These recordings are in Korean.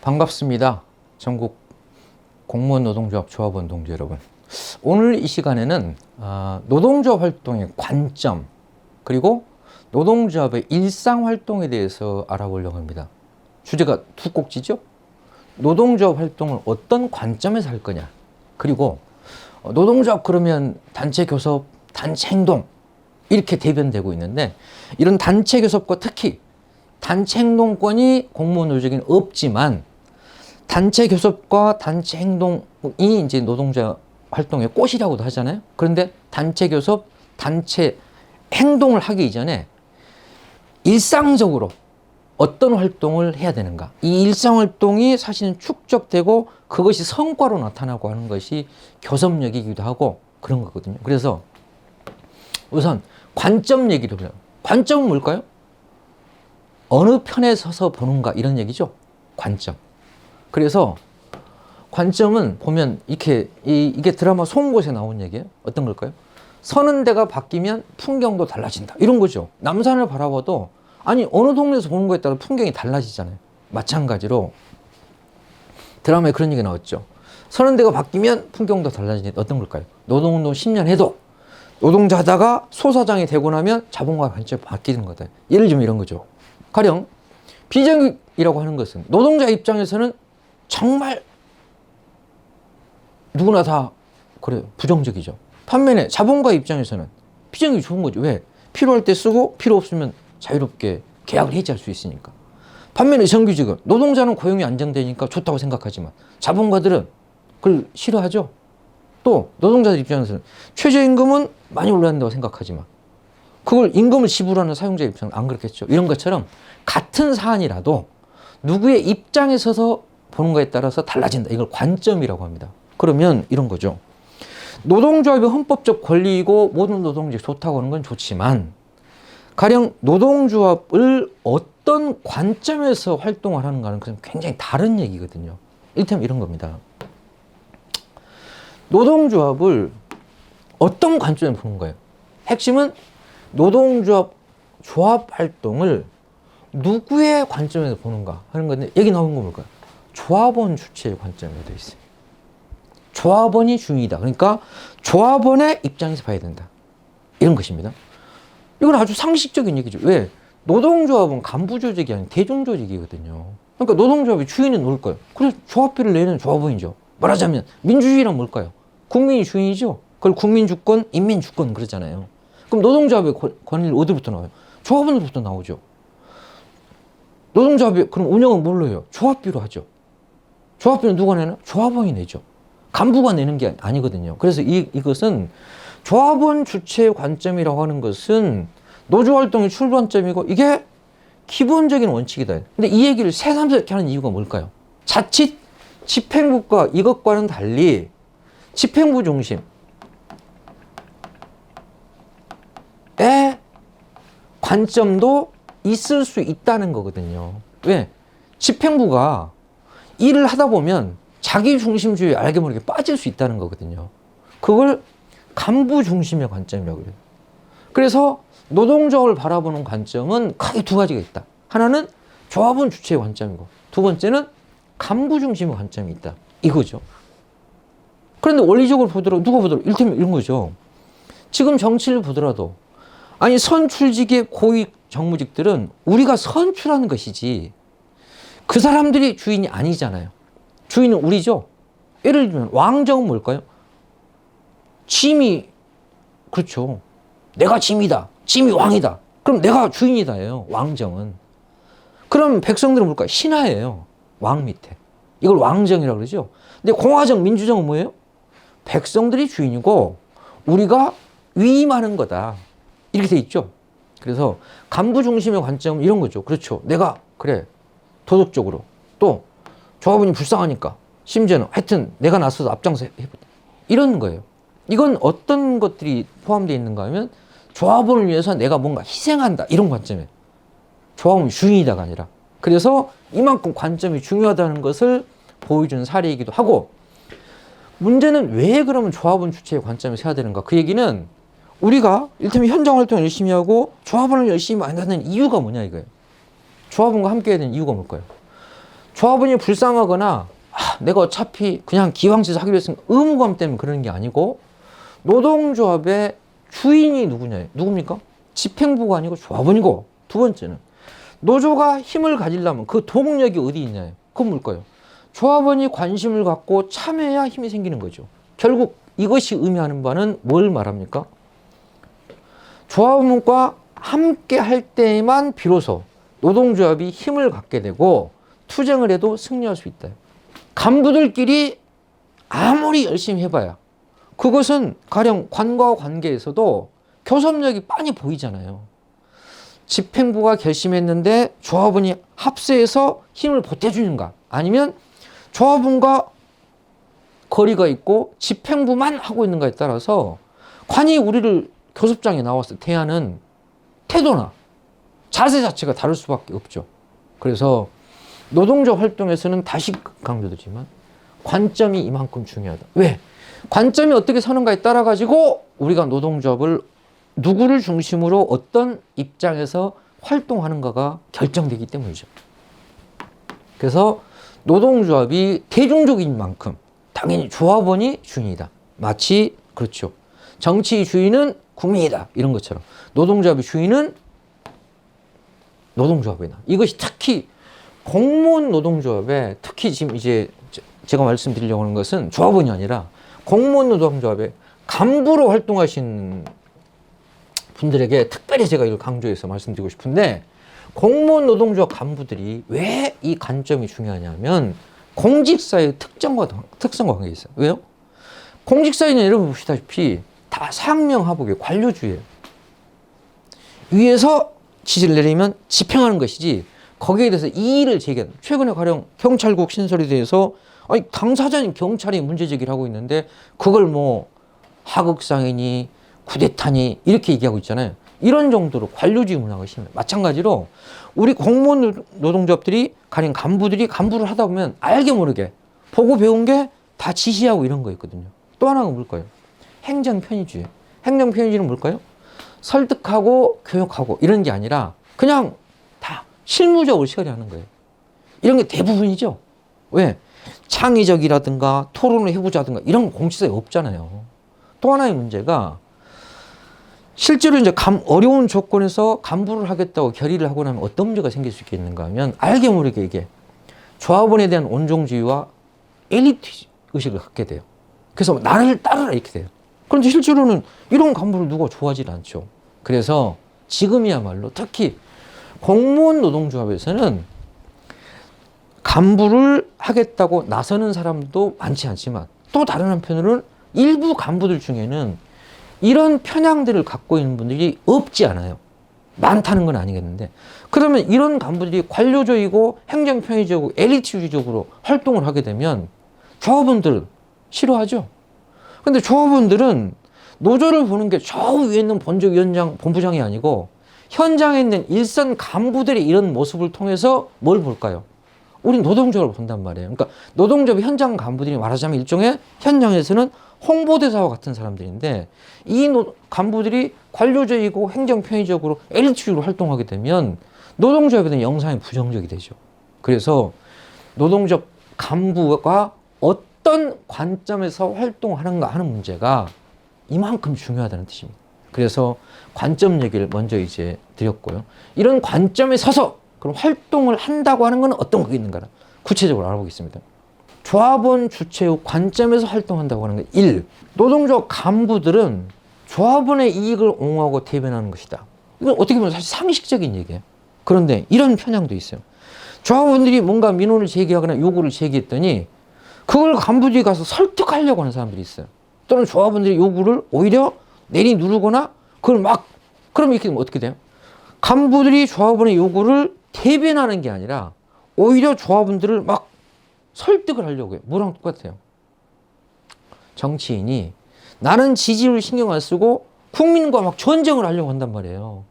반갑습니다. 전국 공무원 노동조합 조합원 동지 여러분. 오늘 이 시간에는 노동조합 활동의 관점 그리고 노동조합의 일상 활동에 대해서 알아보려고 합니다. 주제가 두 꼭지죠. 노동조합 활동을 어떤 관점에서 할 거냐, 그리고 노동조합 그러면 단체 교섭, 단체 행동 이렇게 대변되고 있는데, 이런 단체 교섭과 특히 단체 행동권이 공무원 노조에는 없지만 단체 교섭과 단체 행동이 이제 노동자 활동의 꽃이라고도 하잖아요. 그런데 단체 교섭, 단체 행동을 하기 이전에 일상적으로 어떤 활동을 해야 되는가, 이 일상 활동이 사실은 축적되고 그것이 성과로 나타나고 하는 것이 교섭력이기도 하고 그런 거거든요. 그래서 우선 관점 얘기를 해요. 관점은 뭘까요? 어느 편에 서서 보는가, 이런 얘기죠. 관점. 그래서 관점은 보면 이게 드라마 송곳에 나온 얘기예요. 어떤 걸까요? 서는 데가 바뀌면 풍경도 달라진다, 이런 거죠. 남산을 바라봐도 아니 어느 동네에서 보는 거에 따라 풍경이 달라지잖아요. 마찬가지로 드라마에 그런 얘기 나왔죠. 서는 데가 바뀌면 풍경도 달라진다. 어떤 걸까요? 노동운동 10년 해도 노동자 하다가 소사장이 되고 나면 자본과 관점이 바뀌는 거다. 예를 들면 이런 거죠. 가령 비정규직이라고 하는 것은 노동자 입장에서는 정말 누구나 다 그래요. 부정적이죠. 반면에 자본가 입장에서는 비정규직이 좋은 거죠. 왜? 필요할 때 쓰고 필요 없으면 자유롭게 계약을 해지할 수 있으니까. 반면에 정규직은 노동자는 고용이 안정되니까 좋다고 생각하지만 자본가들은 그걸 싫어하죠. 또 노동자들 입장에서는 최저임금은 많이 올라간다고 생각하지만 그걸 임금을 지불하는 사용자 입장은 안 그렇겠죠. 이런 것처럼 같은 사안이라도 누구의 입장에 서서 보는 거에 따라서 달라진다. 이걸 관점이라고 합니다. 그러면 이런 거죠. 노동조합이 헌법적 권리이고 모든 노동조합이 좋다고 하는 건 좋지만, 가령 노동조합을 어떤 관점에서 활동을 하는가는 그건 굉장히 다른 얘기거든요. 이를테면 이런 겁니다. 노동조합을 어떤 관점에서 보는 거예요? 핵심은 노동조합 활동을 누구의 관점에서 보는가 하는 건데, 여기 나온 거 뭘까요? 조합원 주체의 관점으로 되어 있어요. 조합원이 주인이다. 그러니까 조합원의 입장에서 봐야 된다. 이런 것입니다. 이건 아주 상식적인 얘기죠. 왜? 노동조합은 간부조직이 아닌 대중조직이거든요. 그러니까 노동조합의 주인은 누굴 거예요? 그래서 조합비를 내는 조합원이죠. 말하자면 민주주의란 뭘까요? 국민이 주인이죠. 그걸 국민주권, 인민주권 그러잖아요. 그럼 노동조합의 권리는 어디부터 나와요? 조합원으로부터 나오죠. 노동조합이 그럼 운영은 뭘로 해요? 조합비로 하죠. 조합비는 누가 내나? 조합원이 내죠. 간부가 내는 게 아니거든요. 그래서 이것은 조합원 주체의 관점이라고 하는 것은 노조활동의 출발점이고 이게 기본적인 원칙이다. 근데 이 얘기를 새삼스럽게 하는 이유가 뭘까요? 자칫 집행부과 이것과는 달리 집행부 중심의 관점도 있을 수 있다는 거거든요. 왜? 집행부가 일을 하다 보면 자기 중심주의에 알게 모르게 빠질 수 있다는 거거든요. 그걸 간부 중심의 관점이라고 그래요. 그래서 노동조합을 바라보는 관점은 크게 두 가지가 있다. 하나는 조합원 주체의 관점이고, 두 번째는 간부 중심의 관점이 있다. 이거죠. 그런데 원리적으로 보더라도, 누가 보더라도, 이를테면 이런 거죠. 지금 정치를 보더라도, 아니, 선출직의 고위 정무직들은 우리가 선출하는 것이지, 그 사람들이 주인이 아니잖아요. 주인은 우리죠. 예를 들면, 왕정은 뭘까요? 짐이, 그렇죠. 내가 짐이다. 짐이 왕이다. 그럼 내가 주인이다예요. 왕정은. 그럼 백성들은 뭘까요? 신하예요. 왕 밑에. 이걸 왕정이라고 그러죠. 근데 공화정, 민주정은 뭐예요? 백성들이 주인이고 우리가 위임하는 거다. 이렇게 돼 있죠. 그래서 간부 중심의 관점은 이런 거죠. 그렇죠. 내가 그래 도덕적으로, 또 조합원이 불쌍하니까, 심지어는 하여튼 내가 나서서 앞장서 해보자, 이런 거예요. 이건 어떤 것들이 포함되어 있는가 하면 조합원을 위해서 내가 뭔가 희생한다, 이런 관점이에요. 조합원이 주인이다가 아니라. 그래서 이만큼 관점이 중요하다는 것을 보여주는 사례이기도 하고, 문제는 왜 그러면 조합원 주체의 관점을 세야 되는가? 그 얘기는 우리가 이를테면 현장 활동을 열심히 하고 조합원을 열심히 만드는 이유가 뭐냐 이거예요. 조합원과 함께 해야 되는 이유가 뭘까요? 조합원이 불쌍하거나 내가 어차피 그냥 기왕치서 하기로 했으니까 의무감 때문에 그러는 게 아니고 노동조합의 주인이 누구냐? 누굽니까? 집행부가 아니고 조합원이고, 두 번째는 노조가 힘을 가지려면 그 동력이 어디 있냐요? 그건 뭘까요? 조합원이 관심을 갖고 참여해야 힘이 생기는 거죠. 결국 이것이 의미하는 바는 뭘 말합니까? 조합원과 함께 할 때만 비로소 노동조합이 힘을 갖게 되고 투쟁을 해도 승리할 수 있다. 간부들끼리 아무리 열심히 해봐야 그것은 가령 관과 관계에서도 교섭력이 빤히 보이잖아요. 집행부가 결심했는데 조합원이 합세해서 힘을 보태주는가, 아니면 조합원과 거리가 있고 집행부만 하고 있는가에 따라서 관이 우리를 교섭장에 나와서 대하는 태도나 자세 자체가 다를 수밖에 없죠. 그래서 노동조 활동에서는 다시 강조드리지만 관점이 이만큼 중요하다. 왜? 관점이 어떻게 서는가에 따라 가지고 우리가 노동조합을 누구를 중심으로 어떤 입장에서 활동하는가가 결정되기 때문이죠. 그래서 노동조합이 대중적인 만큼 당연히 조합원이 주인이다. 마치 그렇죠. 정치의 주인은 국민이다. 이런 것처럼 노동조합의 주인은 노동조합이다. 이것이 특히 공무원 노동조합에, 특히 지금 이제 제가 말씀드리려고 하는 것은 조합원이 아니라 공무원 노동조합에 간부로 활동하신 분들에게 특별히 제가 이걸 강조해서 말씀드리고 싶은데, 공무원 노동조합 간부들이 왜 이 관점이 중요하냐면 공직사의 특성과 관계가 있어요. 왜요? 공직사회는 여러분 보시다시피 다 상명하복의 관료주의예요. 위에서 지시를 내리면 집행하는 것이지 거기에 대해서 이의를 제기하는. 최근에 가령 경찰국 신설에 대해서 당사자인 경찰이 문제 제기를 하고 있는데 그걸 뭐 하극상이니 쿠데타니 이렇게 얘기하고 있잖아요. 이런 정도로 관료주의 문화가 심해요. 마찬가지로 우리 공무원 노동조합들이 가령 간부들이 간부를 하다 보면 알게 모르게 보고 배운 게 다 지시하고 이런 거 있거든요. 또 하나가 뭘까요? 행정편의주의. 행정편의주의는 뭘까요? 설득하고 교육하고 이런 게 아니라 그냥 다 실무적으로 처리하는 거예요. 이런 게 대부분이죠. 왜? 창의적이라든가 토론을 해보자든가 이런 공직사에 없잖아요. 또 하나의 문제가 실제로 이제 어려운 조건에서 간부를 하겠다고 결의를 하고 나면 어떤 문제가 생길 수 있겠는가 하면 알게 모르게 이게 조합원에 대한 온종주의와 엘리트 의식을 갖게 돼요. 그래서 나를 따르라 이렇게 돼요. 그런데 실제로는 이런 간부를 누가 좋아하지 않죠. 그래서 지금이야말로 특히 공무원 노동조합에서는 간부를 하겠다고 나서는 사람도 많지 않지만 또 다른 한편으로는 일부 간부들 중에는 이런 편향들을 갖고 있는 분들이 없지 않아요. 많다는 건 아니겠는데, 그러면 이런 간부들이 관료적이고 행정편의적이고 엘리트주의적으로 활동을 하게 되면 조합원들은 싫어하죠. 근데 조합원들은 노조를 보는 게 저 위에 있는 본부위원장, 본부장이 아니고 현장에 있는 일선 간부들의 이런 모습을 통해서 뭘 볼까요? 우린 노동조합을 본단 말이에요. 그러니까 노동조합 현장 간부들이 말하자면 일종의 현장에서는 홍보대사와 같은 사람들인데, 이 간부들이 관료적이고 행정편의적으로 엘리트주의로 활동하게 되면 노동조합에 대한 영향이 부정적이 되죠. 그래서 노동조합 간부가 어떤 관점에서 활동하는가 하는 문제가 이만큼 중요하다는 뜻입니다. 그래서 관점 얘기를 먼저 이제 드렸고요. 이런 관점에 서서 그럼 활동을 한다고 하는 건 어떤 것이 있는가 구체적으로 알아보겠습니다. 조합원 주체의 관점에서 활동한다고 하는 건 1. 노동조합 간부들은 조합원의 이익을 옹호하고 대변하는 것이다. 이건 어떻게 보면 사실 상식적인 얘기예요. 그런데 이런 편향도 있어요. 조합원들이 뭔가 민원을 제기하거나 요구를 제기했더니 그걸 간부들이 가서 설득하려고 하는 사람들이 있어요. 또는 조합원들의 요구를 오히려 내리누르거나 그걸 그럼 이렇게 되면 어떻게 돼요? 간부들이 조합원의 요구를 대변하는 게 아니라 오히려 조합원들을 설득을 하려고 해요. 뭐랑 똑같아요. 정치인이 나는 지지율 신경 안 쓰고 국민과 전쟁을 하려고 한단 말이에요.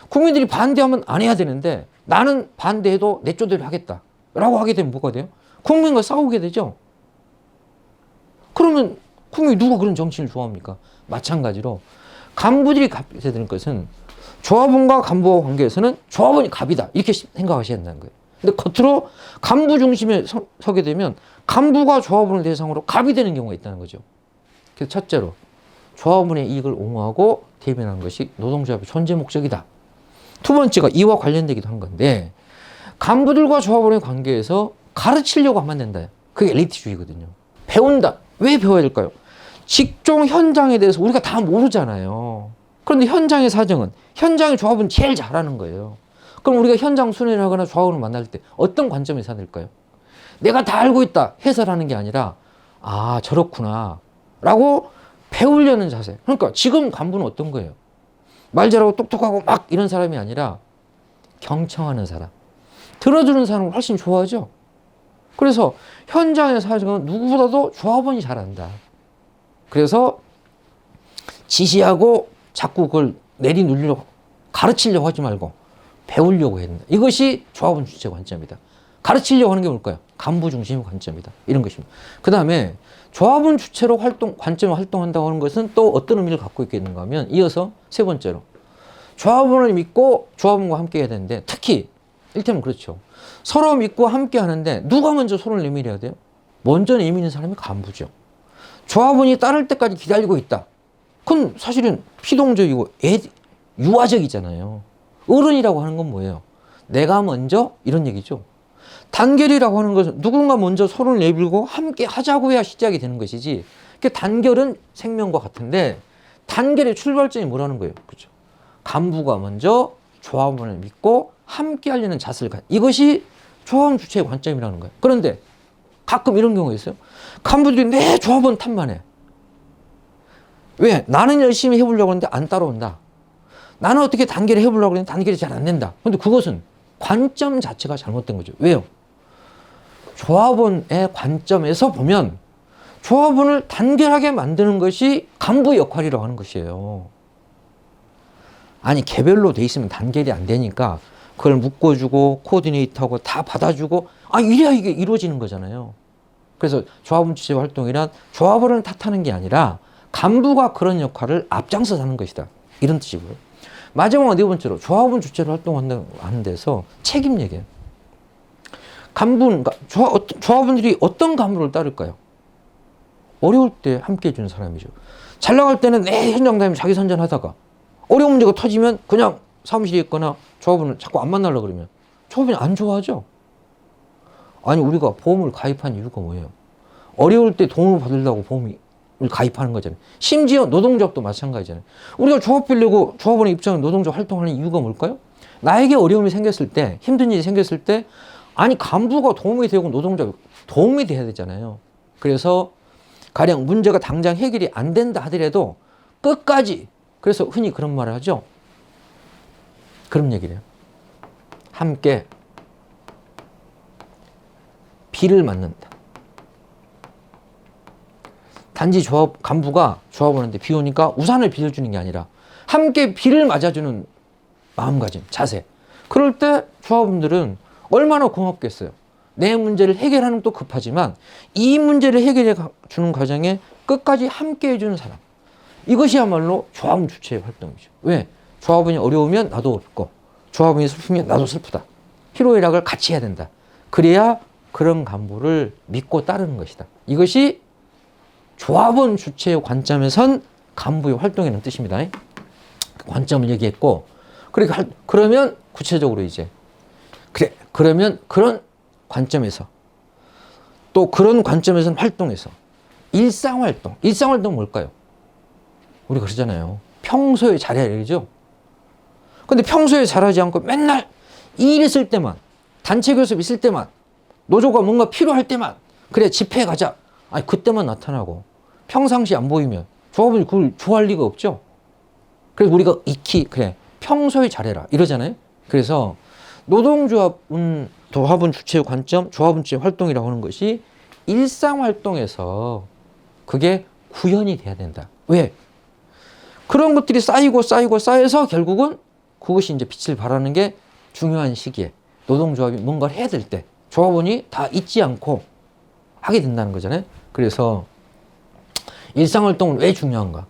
국민들이 반대하면 안 해야 되는데 나는 반대해도 내 쪽대로 하겠다 라고 하게 되면 뭐가 돼요? 국민과 싸우게 되죠. 그러면 국민이 누가 그런 정치인을 좋아합니까? 마찬가지로 간부들이 갚아야 되는 것은 조합원과 간부와 관계에서는 조합원이 갑이다 이렇게 생각하셔야 된다는 거예요. 근데 겉으로 간부 중심에 서게 되면 간부가 조합원을 대상으로 갑이 되는 경우가 있다는 거죠. 그래서 첫째로 조합원의 이익을 옹호하고 대변하는 것이 노동조합의 존재 목적이다. 두 번째가 이와 관련되기도 한 건데 간부들과 조합원의 관계에서 가르치려고 하면 안 된다. 그게 엘리트주의거든요. 배운다. 왜 배워야 될까요? 직종 현장에 대해서 우리가 다 모르잖아요. 그런데 현장의 사정은 현장의 조합은 제일 잘하는 거예요. 그럼 우리가 현장 순회를 하거나 조합원을 만날 때 어떤 관점에서 해야 될까요? 내가 다 알고 있다 해설하는 게 아니라 아 저렇구나 라고 배우려는 자세. 그러니까 지금 간부는 어떤 거예요? 말 잘하고 똑똑하고 막 이런 사람이 아니라 경청하는 사람. 들어주는 사람을 훨씬 좋아하죠. 그래서 현장의 사정은 누구보다도 조합원이 잘한다. 그래서 지시하고 자꾸 그걸 내리누리려고 가르치려고 하지 말고 배우려고 해야 된다. 이것이 조합원 주체 관점이다. 가르치려고 하는 게 뭘까요? 간부 중심의 관점이다. 이런 것입니다. 그 다음에 조합원 주체로 관점을 활동한다고 하는 것은 또 어떤 의미를 갖고 있겠는가 하면 이어서 세 번째로 조합원을 믿고 조합원과 함께 해야 되는데 특히 일테면 그렇죠. 서로 믿고 함께 하는데 누가 먼저 손을 내밀어야 돼요? 먼저 내미는 사람이 간부죠. 조합원이 따를 때까지 기다리고 있다. 그건 사실은 피동적이고 유아적이잖아요. 어른이라고 하는 건 뭐예요? 내가 먼저 이런 얘기죠. 단결이라고 하는 것은 누군가 먼저 손을 내밀고 함께 하자고 해야 시작이 되는 것이지. 단결은 생명과 같은데 단결의 출발점이 뭐라는 거예요? 그렇죠. 간부가 먼저 조합원을 믿고 함께 하려는 자세를 이것이 조합원 주체의 관점이라는 거예요. 그런데 가끔 이런 경우가 있어요. 간부들이 내 조합원 탓만 해. 왜? 나는 열심히 해보려고 하는데 안 따라온다. 나는 어떻게 단결을 해보려고 하는데 단결이 잘 안 된다. 근데 그것은 관점 자체가 잘못된 거죠. 왜요? 조합원의 관점에서 보면 조합원을 단결하게 만드는 것이 간부의 역할이라고 하는 것이에요. 아니 개별로 돼 있으면 단결이 안 되니까 그걸 묶어주고 코디네이트하고 다 받아주고 이래야 이게 이루어지는 거잖아요. 그래서 조합원 주체 활동이란 조합원을 탓하는 게 아니라 간부가 그런 역할을 앞장서서 하는 것이다. 이런 뜻이고요. 마지막 네 번째로 조합원 주체로 활동하는 데서 책임 얘기예요. 간부는 조합원들이 어떤 간부를 따를까요? 어려울 때 함께 해주는 사람이죠. 잘 나갈 때는 내 현장 다니면 자기 선전하다가 어려운 문제가 터지면 그냥 사무실에 있거나 조합원을 자꾸 안 만나려고 그러면 조합원이 안 좋아하죠. 아니 우리가 보험을 가입한 이유가 뭐예요? 어려울 때 도움을 받으려고 보험을 가입하는 거잖아요. 심지어 노동조합도 마찬가지잖아요. 우리가 조합 빌려고 조합원의 입장은 노동조합 활동하는 이유가 뭘까요? 나에게 어려움이 생겼을 때 힘든 일이 생겼을 때 아니 간부가 도움이 되고 노동조합이 도움이 돼야 되잖아요. 그래서 가령 문제가 당장 해결이 안 된다 하더라도 끝까지 그래서 흔히 그런 말을 하죠. 그런 얘기를 해요. 함께 비를 맞는다. 단지 간부가 조합원한테 비 오니까 우산을 빌려주는 게 아니라 함께 비를 맞아주는 마음가짐, 자세. 그럴 때 조합원들은 얼마나 고맙겠어요. 내 문제를 해결하는 것도 급하지만 이 문제를 해결해 주는 과정에 끝까지 함께 해주는 사람. 이것이야말로 조합원 주체의 활동이죠. 왜? 조합원이 어려우면 나도 어렵고 조합원이 슬프면 나도 슬프다. 희로애락을 같이 해야 된다. 그래야 그런 간부를 믿고 따르는 것이다. 이것이 조합원 주체의 관점에선 간부의 활동이라는 뜻입니다. 관점을 얘기했고 그러면 구체적으로 이제 그러면 그런 관점에서 또 그런 관점에서는 활동에서 일상활동. 일상활동은 뭘까요? 우리가 그러잖아요. 평소에 잘해야 되죠. 근데 평소에 잘하지 않고 맨날 일 있을 때만 단체 교섭 있을 때만 노조가 뭔가 필요할 때만 그래 집회에 가자. 아니 그때만 나타나고 평상시 안 보이면 조합원이 그걸 좋아할 리가 없죠. 그래서 우리가 익히 그래 평소에 잘해라 이러잖아요. 그래서 노동조합은 조합원 주체의 관점, 조합원 주체의 활동이라고 하는 것이 일상활동에서 그게 구현이 돼야 된다. 왜? 그런 것들이 쌓여서 결국은 그것이 이제 빛을 발하는 게 중요한 시기에 노동조합이 뭔가를 해야 될 때 조합원이 다 잊지 않고 하게 된다는 거잖아요. 그래서 일상활동은 왜 중요한가?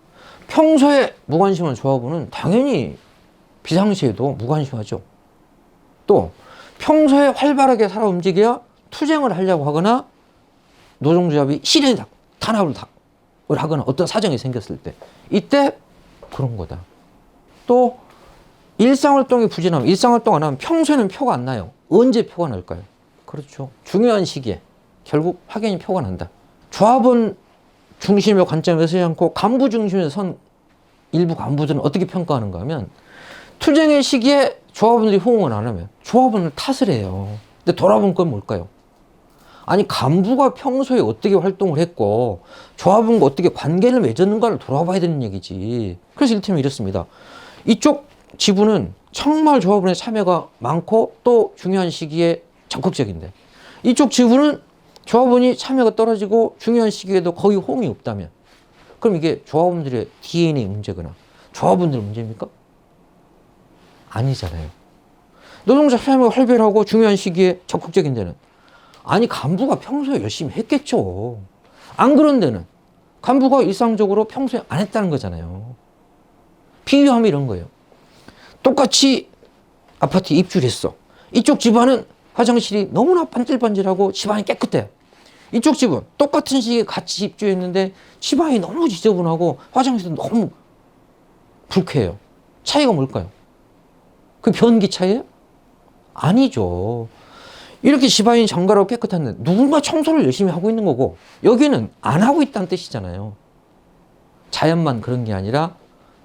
평소에 무관심한 조합원은 당연히 비상시에도 무관심하죠. 또 평소에 활발하게 살아 움직여야 투쟁을 하려고 하거나 노동조합이 실현이 탄압을 하거나 어떤 사정이 생겼을 때 이때 그런 거다. 또 일상활동이 부진하면 일상활동 안 하면 평소에는 표가 안 나요. 언제 표가 날까요? 그렇죠. 중요한 시기에 결국 확연히 표가 난다. 조합원 중심의 관점에서 서지 않고 간부 중심에서 선 일부 간부들은 어떻게 평가하는가 하면 투쟁의 시기에 조합원들이 호응을 안 하면 조합원을 탓을 해요. 근데 돌아본 건 뭘까요? 아니 간부가 평소에 어떻게 활동을 했고 조합원과 어떻게 관계를 맺었는가를 돌아봐야 되는 얘기지. 그래서 이를테면 이렇습니다. 이쪽 지부는 정말 조합원의 참여가 많고 또 중요한 시기에 적극적인데 이쪽 지부는 조합원이 참여가 떨어지고 중요한 시기에도 거의 호응이 없다면 그럼 이게 조합원들의 DNA 문제거나 조합원들 문제입니까? 아니잖아요. 노동자 참여가 활발하고 중요한 시기에 적극적인 데는 아니 간부가 평소에 열심히 했겠죠. 안 그런 데는 간부가 일상적으로 평소에 안 했다는 거잖아요. 비유하면 이런 거예요. 똑같이 아파트에 입주를 했어. 이쪽 집안은 화장실이 너무나 반질반질하고 집안이 깨끗해요. 이쪽 집은 똑같은 시기에 같이 입주했는데 집안이 너무 지저분하고 화장실도 너무 불쾌해요. 차이가 뭘까요? 그 변기 차이예요? 아니죠. 이렇게 집안이 정갈하고 깨끗한데 누군가 청소를 열심히 하고 있는 거고 여기는 안 하고 있다는 뜻이잖아요. 자연만 그런 게 아니라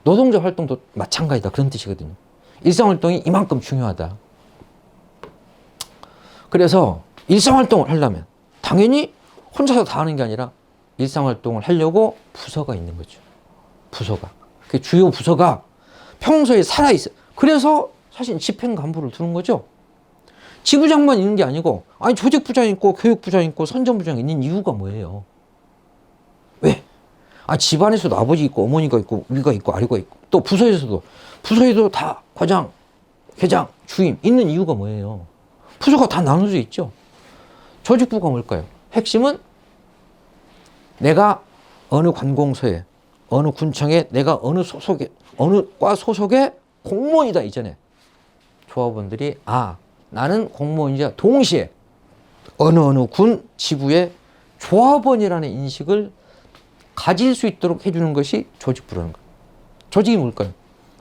노동자 활동도 마찬가지다 그런 뜻이거든요. 일상활동이 이만큼 중요하다. 그래서 일상활동을 하려면 당연히 혼자서 다 하는 게 아니라 일상활동을 하려고 부서가 있는 거죠. 부서가. 그 주요 부서가 평소에 살아있어요. 그래서 사실 집행간부를 두는 거죠. 지부장만 있는 게 아니고 아니 조직부장 있고 교육부장 있고 선정부장 있는 이유가 뭐예요? 왜? 아 집안에서도 아버지 있고 어머니가 있고 위가 있고 아래가 있고 또 부서에도 다 과장, 회장, 주임 있는 이유가 뭐예요? 부서가 다 나눠져 있죠. 조직부가 뭘까요? 핵심은 내가 어느 관공서에 어느 군청에 내가 어느 소속에 어느 과 소속의 공무원이다 이전에 조합원들이 아 나는 공무원이자 동시에 어느 군 지부의 조합원이라는 인식을 가질 수 있도록 해주는 것이 조직부라는 거예요. 조직이 뭘까요?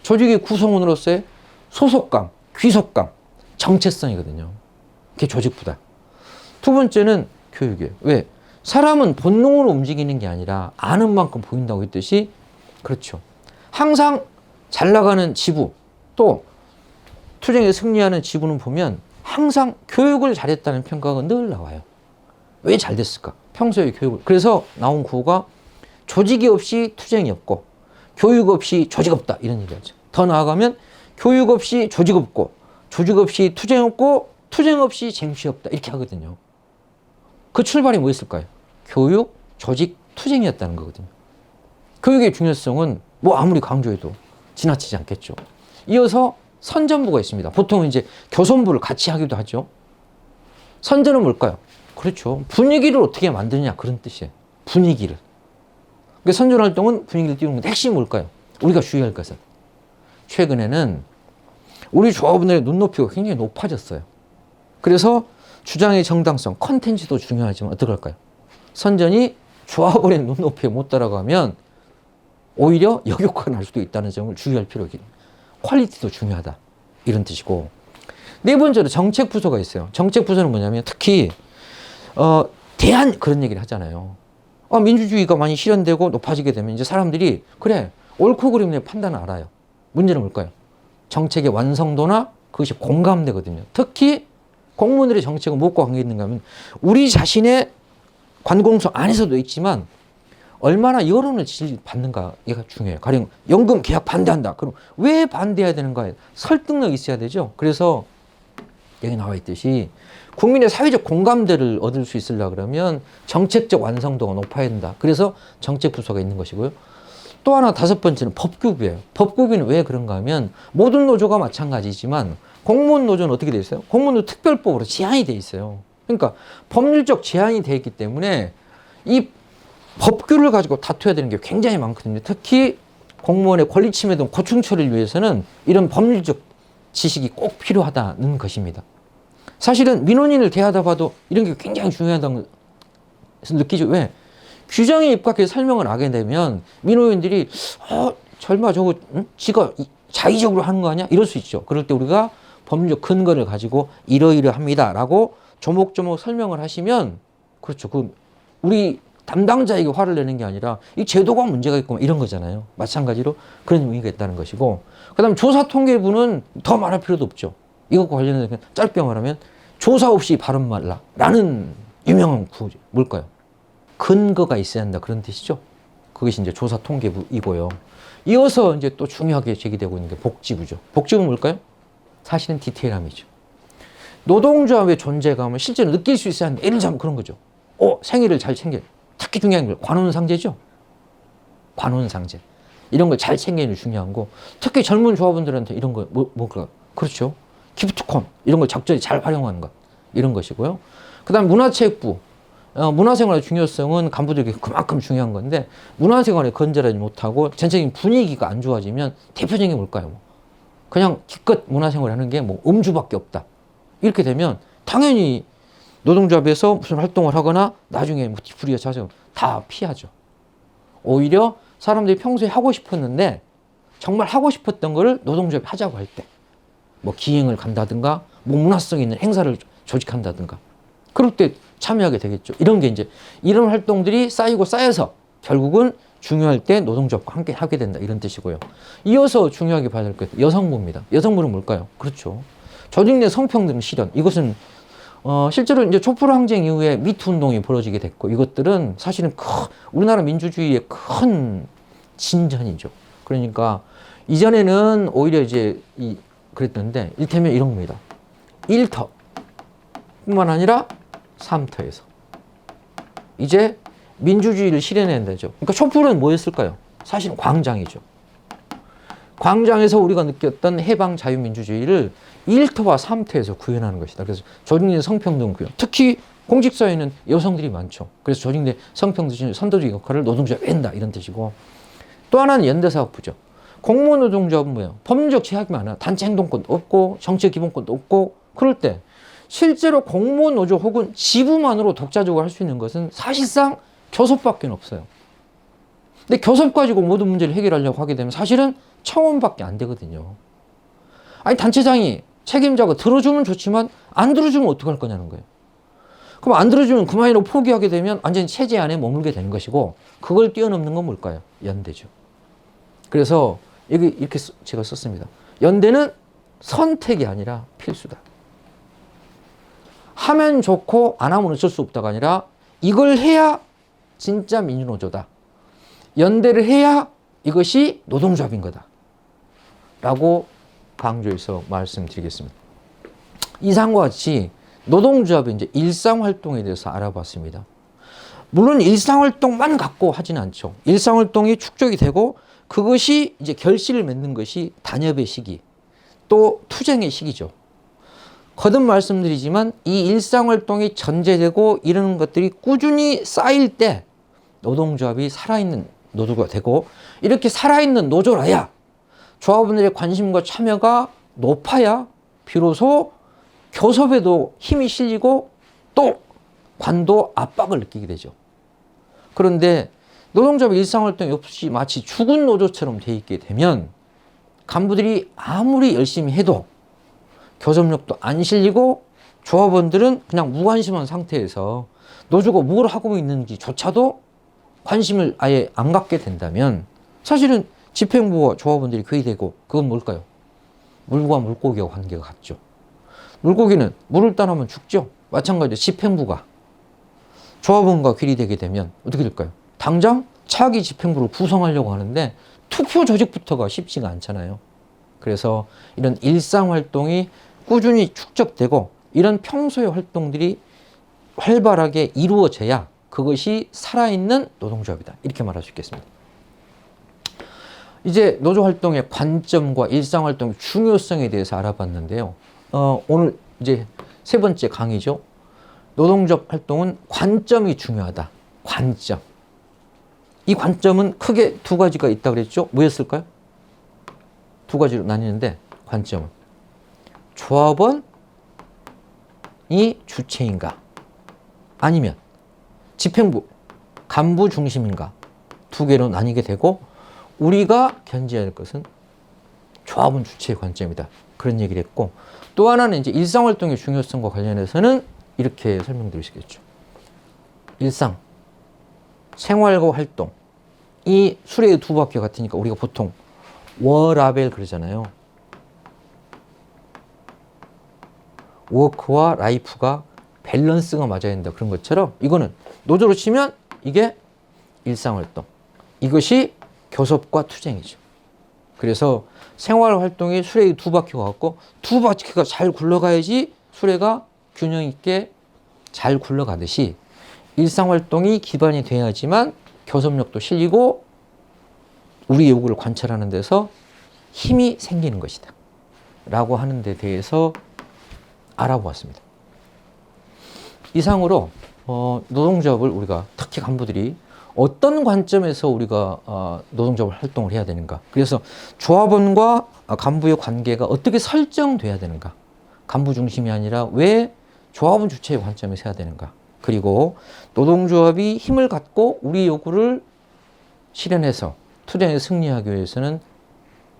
조직의 구성원으로서의 소속감, 귀속감, 정체성이거든요. 그게 조직부다. 두 번째는 교육이에요. 왜? 사람은 본능으로 움직이는 게 아니라 아는 만큼 보인다고 했듯이 그렇죠. 항상 잘 나가는 지부 또 투쟁에 승리하는 지부는 보면 항상 교육을 잘했다는 평가가 늘 나와요. 왜 잘 됐을까? 평소에 교육을. 그래서 나온 구호가 조직이 없이 투쟁이 없고 교육 없이 조직 없다 이런 얘기하죠. 더 나아가면 교육 없이 조직 없고 조직 없이 투쟁 없고 투쟁 없이 쟁취 없다 이렇게 하거든요. 그 출발이 뭐였을까요? 교육, 조직, 투쟁이었다는 거거든요. 교육의 중요성은 뭐 아무리 강조해도 지나치지 않겠죠. 이어서 선전부가 있습니다. 보통 이제 교선부를 같이 하기도 하죠. 선전은 뭘까요? 그렇죠. 분위기를 어떻게 만드냐 그런 뜻이에요. 분위기를. 그러니까 선전 활동은 분위기를 띄우는 건데 핵심이 뭘까요? 우리가 주의할 것은 최근에는 우리 조합원들의 눈높이가 굉장히 높아졌어요. 그래서 주장의 정당성, 컨텐츠도 중요하지만 어떻게 할까요? 선전이 조합원의 눈높이에 못 따라가면 오히려 역효과가 날 수도 있다는 점을 주의할 필요가 있습니다. 퀄리티도 중요하다. 이런 뜻이고. 네 번째로 정책부서가 있어요. 정책부서는 뭐냐면 특히 대안 그런 얘기를 하잖아요. 민주주의가 많이 실현되고 높아지게 되면 이제 사람들이 그래 옳고 그름의 판단을 알아요. 문제는 뭘까요? 정책의 완성도나 그것이 공감되거든요. 특히 공무원들의 정책은 무엇과 관계 있는가 하면 우리 자신의 관공서 안에서도 있지만 얼마나 여론을 받는가 이가 중요해요. 가령 연금 계약 반대한다. 그럼 왜 반대해야 되는가에 설득력이 있어야 되죠. 그래서 여기 나와 있듯이 국민의 사회적 공감대를 얻을 수 있으려고 그러면 정책적 완성도가 높아야 된다. 그래서 정책부서가 있는 것이고요. 또 하나 다섯 번째는 법규부예요. 법규부는 왜 그런가 하면 모든 노조가 마찬가지지만 공무원 노조는 어떻게 돼 있어요? 공무원 노조 특별법으로 제한이 돼 있어요. 그러니까 법률적 제한이 돼 있기 때문에 이 법규를 가지고 다투어야 되는 게 굉장히 많거든요. 특히 공무원의 권리 침해 등 고충 처리를 위해서는 이런 법률적 지식이 꼭 필요하다는 것입니다. 사실은 민원인을 대하다 봐도 이런 게 굉장히 중요하다고 느끼죠. 왜? 규정에 입각해서 설명을 하게 되면 민원인들이 설마 저거 지가 자의적으로 하는 거 아니야? 이럴 수 있죠. 그럴 때 우리가 법률적 근거를 가지고 이러이러합니다 라고 조목조목 설명을 하시면 그렇죠. 그 우리 담당자에게 화를 내는 게 아니라 이 제도가 문제가 있고 이런 거잖아요. 마찬가지로 그런 의미가 있다는 것이고, 그 다음 조사통계부는 더 말할 필요도 없죠. 이것과 관련해서 짧게 말하면 조사 없이 발언 말라 라는 유명한 구호죠. 뭘까요? 근거가 있어야 한다 그런 뜻이죠. 그것이 이제 조사통계부이고요. 이어서 이제 또 중요하게 제기되고 있는 게 복지부죠. 복지부는 뭘까요? 사실은 디테일함이죠. 노동조합의 존재감을 실제로 느낄 수 있어야 한다. 예를 들자면 그런 거죠. 생일을 잘 챙겨. 특히 중요한 걸 관혼상제죠. 관혼상제. 이런 걸 잘 챙기는 게 중요한 거. 특히 젊은 조합원들한테 이런 거 뭘까? 그렇죠. 기프트콘 이런 걸 적절히 잘 활용하는 것. 이런 것이고요. 그다음 문화체육부. 문화생활의 중요성은 간부들에게 그만큼 중요한 건데 문화생활에 건전하지 못하고 전체적인 분위기가 안 좋아지면 대표적인 게 뭘까요? 그냥 기껏 문화생활을 하는 게 뭐 음주밖에 없다. 이렇게 되면 당연히 노동조합에서 무슨 활동을 하거나 나중에 뭐 뒤풀이가 찾아오면 다 피하죠. 오히려 사람들이 평소에 하고 싶었는데 정말 하고 싶었던 거를 노동조합이 하자고 할 때 뭐 기행을 간다든가 뭐 문화성 있는 행사를 조직한다든가 그럴 때 참여하게 되겠죠. 이런 게 이제 이런 활동들이 쌓이고 쌓여서 결국은 중요할 때 노동조합과 함께 하게 된다 이런 뜻이고요. 이어서 중요하게 봐야 될 것 여성부입니다. 여성부는 뭘까요? 그렇죠. 조직 내 성평등 실현. 이것은 실제로 이제 촛불 항쟁 이후에 미투 운동이 벌어지게 됐고 이것들은 사실은 우리나라 민주주의의 큰 진전이죠. 그러니까 이전에는 오히려 이제 그랬던데 일테면 이런 겁니다. 1터 뿐만 아니라 3터에서 이제 민주주의를 실현해야 되죠. 그러니까 촛불은 뭐였을까요? 사실은 광장이죠. 광장에서 우리가 느꼈던 해방 자유민주주의를 1터와 3터에서 구현하는 것이다. 그래서 조직 내 성평등 구현. 특히 공직사회는 여성들이 많죠. 그래서 조직 내 성평등 선도적 역할을 노동조합이 한다 이런 뜻이고, 또 하나는 연대사업부죠. 공무원 노동조합은 뭐예요? 법률적 제약이 많아. 단체 행동권도 없고 정치적 기본권도 없고. 그럴 때 실제로 공무원 노조 혹은 지부만으로 독자적으로 할 수 있는 것은 사실상 교섭밖에 없어요. 근데 교섭 가지고 모든 문제를 해결하려고 하게 되면 사실은 청원밖에 안 되거든요. 아니 단체장이 책임자가 들어주면 좋지만 안 들어주면 어떡할 거냐는 거예요. 그럼 안 들어주면 그만이라고 포기하게 되면 완전히 체제 안에 머물게 되는 것이고, 그걸 뛰어넘는 건 뭘까요? 연대죠. 그래서 여기 이렇게 제가 썼습니다. 연대는 선택이 아니라 필수다. 하면 좋고 안 하면 어쩔 수 없다가 아니라 이걸 해야 진짜 민주노조다. 연대를 해야 이것이 노동조합인 거다. 라고 강조해서 말씀드리겠습니다. 이상과 같이 노동조합의 이제 일상활동에 대해서 알아봤습니다. 물론 일상활동만 갖고 하지는 않죠. 일상활동이 축적이 되고 그것이 이제 결실을 맺는 것이 단협의 시기, 또 투쟁의 시기죠. 거듭 말씀드리지만 이 일상활동이 전제되고 이런 것들이 꾸준히 쌓일 때 노동조합이 살아있는 노조가 되고, 이렇게 살아있는 노조라야 조합원들의 관심과 참여가 높아야 비로소 교섭에도 힘이 실리고 또 관도 압박을 느끼게 되죠. 그런데 노동조합의 일상활동이 없이 마치 죽은 노조처럼 돼 있게 되면 간부들이 아무리 열심히 해도 교섭력도 안 실리고 조합원들은 그냥 무관심한 상태에서 노조가 뭘 하고 있는지조차도 관심을 아예 안 갖게 된다면 사실은 집행부와 조합원들이 그리 되고, 그건 뭘까요? 물과 물고기와 관계가 같죠. 물고기는 물을 따르면 죽죠. 마찬가지로 집행부가 조합원과 귀리 되게 되면 어떻게 될까요? 당장 차기 집행부를 구성하려고 하는데 투표 조직부터가 쉽지가 않잖아요. 그래서 이런 일상활동이 꾸준히 축적되고 이런 평소의 활동들이 활발하게 이루어져야 그것이 살아있는 노동조합이다. 이렇게 말할 수 있겠습니다. 이제 노조활동의 관점과 일상활동의 중요성에 대해서 알아봤는데요. 오늘 이제 세 번째 강의죠. 노동조합 활동은 관점이 중요하다. 관점. 이 관점은 크게 두 가지가 있다고 그랬죠. 뭐였을까요? 두 가지로 나뉘는데 관점은 조합원 주체인가? 아니면 집행부, 간부 중심인가? 두 개로 나뉘게 되고 우리가 견지해야 할 것은 조합원 주체의 관점이다. 그런 얘기를 했고 또 하나는 이제 일상활동의 중요성과 관련해서는 이렇게 설명드릴 수 있겠죠. 일상, 생활과 활동. 이 수레의 두 바퀴 같으니까 우리가 보통 워라벨 그러잖아요. 워크와 라이프가 밸런스가 맞아야 된다. 그런 것처럼 이거는 노조로 치면 이게 일상활동. 이것이 교섭과 투쟁이죠. 그래서 생활활동이 수레의 두 바퀴가 같고 두 바퀴가 잘 굴러가야지 수레가 균형 있게 잘 굴러가듯이 일상활동이 기반이 돼야지만 교섭력도 실리고 우리 요구를 관찰하는 데서 힘이 생기는 것이다. 라고 하는 데 대해서 알아보았습니다. 이상으로 노동조합을 우리가 특히 간부들이 어떤 관점에서 우리가 노동조합 활동을 해야 되는가. 그래서 조합원과 간부의 관계가 어떻게 설정돼야 되는가. 간부 중심이 아니라 왜 조합원 주체의 관점에서 해야 되는가. 그리고 노동조합이 힘을 갖고 우리 요구를 실현해서 투쟁에 승리하기 위해서는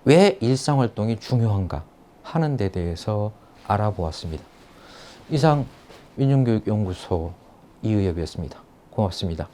왜 일상활동이 중요한가 하는 데 대해서 알아보았습니다. 이상 민중교육연구소 이의엽이었습니다. 고맙습니다.